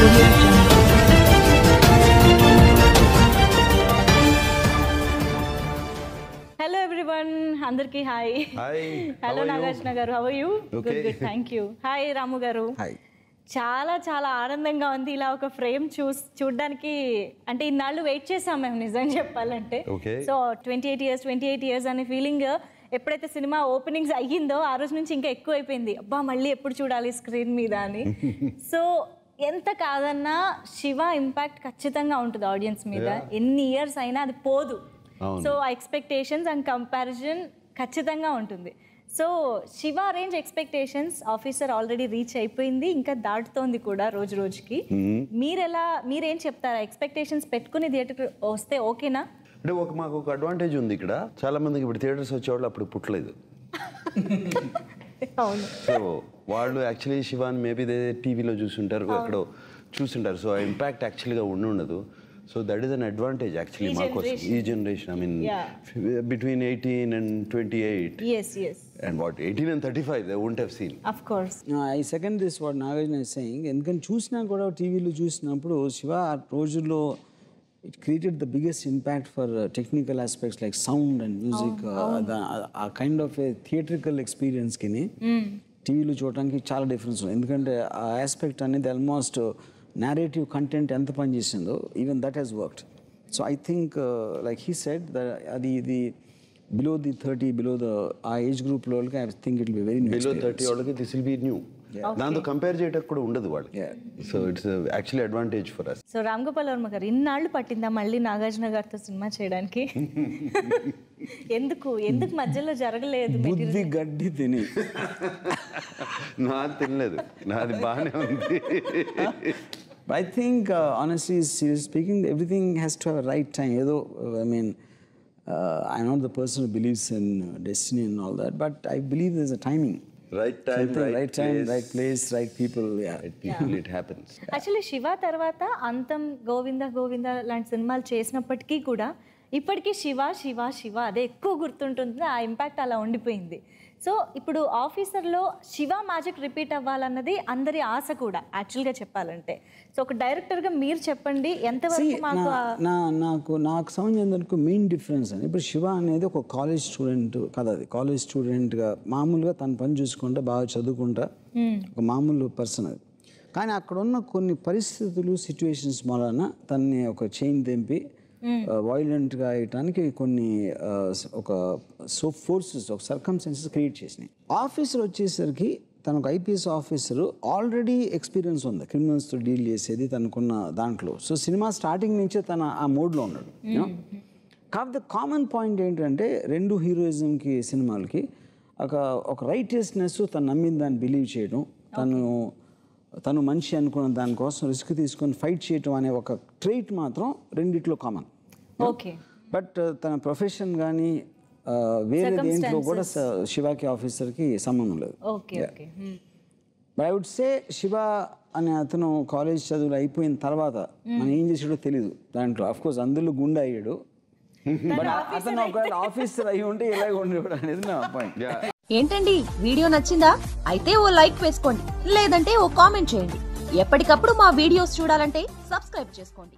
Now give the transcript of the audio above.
Audio Jungle. Hello everyone, andarki hi. Hi. Hello How are Nagarjuna garu, how are you? Okay. Good, thank you. Hi Ramu garu. Hi. చాలా చాలా ఆనందంగా ఉంది ఇలా ఒక frame చూడడానికి. అంటే ఇన్నాళ్ళు వెయిట్ చేసాం మేము నిజం చెప్పాలంటే. సో 28 ఇయర్స్ అనే ఫీలింగ్ ఎప్పుడైతే సినిమా ఓపెనింగ్స్ అయ్యిందో ఆ రోజు నుంచి ఇంకా ఎక్కువ అయిపోయింది. అబ్బా మళ్ళీ ఎప్పుడు చూడాలి స్క్రీన్ మీద అని. సో ఎంత కాదన్నా శివ ఇంపాక్ట్ ఖచ్చితంగా ఉంటుంది ఆడియన్స్ మీద. ఎన్ని ఇయర్స్ అయినా అది పోదు. సో ఆ ఎక్స్పెక్టేషన్స్ అండ్ కంపారిజన్ ఖచ్చితంగా ఉంటుంది. So Shiva range expectations officer already reach అయిపోయింది, ఇంకా దాటుతోంది కూడా రోజు రోజుకి. మీరేం చెప్తారా? ఎక్స్పెక్టేషన్స్ పెట్టుకుని థియేటర్కి వస్తే ఓకేనా? అంటే మాకు ఒక అడ్వాంటేజ్ ఉంది ఇక్కడ. చాలా మందికి ఇప్పుడు థియేటర్స్ వచ్చేవాళ్ళు అప్పుడు పుట్టలేదు. అవును. సో వాళ్ళు యాక్చువల్లీ శివాన్ మేబీ టీవీలో చూసుంటారు, ఎక్కడో చూసుంటారు. సో ఆ ఇంపాక్ట్ యాక్చువల్గా ఉండదు. So that is an advantage actually e generation. I mean, between 18 and 28. Yes. And what 18 and 35 they won't have seen. Of course. No, I second this what Nagarjuna is saying. Endukani chusina kuda TV lo chusinappudu Shiva aa rojullo it created the biggest impact for technical aspects like sound and music. A kind of a theatrical experience kini TV lo చూడడానికి చాలా difference ఉంది. ఎందుకంటే ఆ aspect అనేది almost narrative content ఎంత పని చేసిందో even that has worked. So I think like he said that the below the 30 below the age group లో I think it will be very new below experience. 30 వాళ్ళకి this will be new. దాంతో compare చేయడానికి కూడా ఉండదు వాళ్ళకి. So it's actually advantage for us. So Ram Gopal Varma గారు ఇన్నాళ్ళు పట్టిందా మళ్ళీ నాగార్జున గారితో సినిమా చేయడానికి? ఎందుకు మధ్యలో జరగలేదు? బుద్ధి గడ్డి తిని నాది తినలేదు, నాది బాగానే ఉంది. I think honestly seriously speaking everything has to have a right time. I mean I'm not the person who believes in destiny and all that, but I believe there's a timing. Right time, right place, right people. It happens. Actually Shiva తర్వాత అంతం, గోవింద లాంటి సినిమాలు చేసినప్పటికీ కూడా ఇప్పటికీ శివ అదే ఎక్కువ గుర్తుంటుంది. ఆ ఇంపాక్ట్ అలా ఉండిపోయింది. సో ఇప్పుడు ఆఫీసర్లో శివ మ్యాజిక్ రిపీట్ అవ్వాలన్నది అందరి ఆశ కూడా యాక్చువల్గా చెప్పాలంటే. సో ఒక డైరెక్టర్గా మీరు చెప్పండి ఎంతవరకు నాకు సంబంధించిన మెయిన్ డిఫరెన్స్ అని, ఇప్పుడు శివ అనేది ఒక కాలేజ్ స్టూడెంట్ కదా, అది కాలేజ్ స్టూడెంట్గా మామూలుగా తన పని చూసుకుంటా బాగా చదువుకుంటా ఒక మామూలు పర్సన్ అది. కానీ అక్కడ ఉన్న కొన్ని పరిస్థితులు సిచ్యువేషన్స్ వలన తనని ఒక చైన్ తెంపి వైలెంట్గా అయ్యటానికి కొన్ని ఒక ఫోర్సెస్ ఒక సర్కమ్స్టాన్సెస్ క్రియేట్ చేసినాయి. ఆఫీసర్ వచ్చేసరికి తనకు ఐపీఎస్ ఆఫీసరు ఆల్రెడీ ఎక్స్పీరియన్స్ ఉంది క్రిమినల్స్తో డీల్ చేసేది తనకున్న దాంట్లో. సో సినిమా స్టార్టింగ్ నుంచే తన ఆ మోడ్లో ఉన్నాడు. కాకపోతే కామన్ పాయింట్ ఏంటంటే రెండు హీరోయిజంకి సినిమాలకి ఒక రైటియస్నెస్ తను నమ్మిన దాన్ని బిలీవ్ చేయడం, తను మనిషి అనుకున్న దానికోసం రిస్క్ తీసుకొని ఫైట్ చేయటం అనే ఒక ట్రైట్ మాత్రం రెండిట్లో కామన్. ఓకే. బట్ తన ప్రొఫెషన్ కానీ వేరే దేంట్లో కూడా శివాకి ఆఫీసర్కి సంబంధం లేదు. But I would say Shiva అనే అతను కాలేజ్ చదువులు అయిపోయిన తర్వాత మనం ఏం చేసాడో తెలీదు దాంట్లో. ఆఫ్ కోర్స్ అందులో గుండె అయ్యాడు, బట్ అతను ఒకవేళ ఆఫీసర్ అయ్యి ఉంటే ఇలాగ ఉండేవాడు అనేది నా పాయింట్. ఏంటండి వీడియో నచ్చిందా? అయితే ఓ లైక్ వేసుకోండి, లేదంటే ఓ కామెంట్ చేయండి. ఎప్పటికప్పుడు మా వీడియోస్ చూడాలంటే సబ్స్క్రైబ్ చేసుకోండి.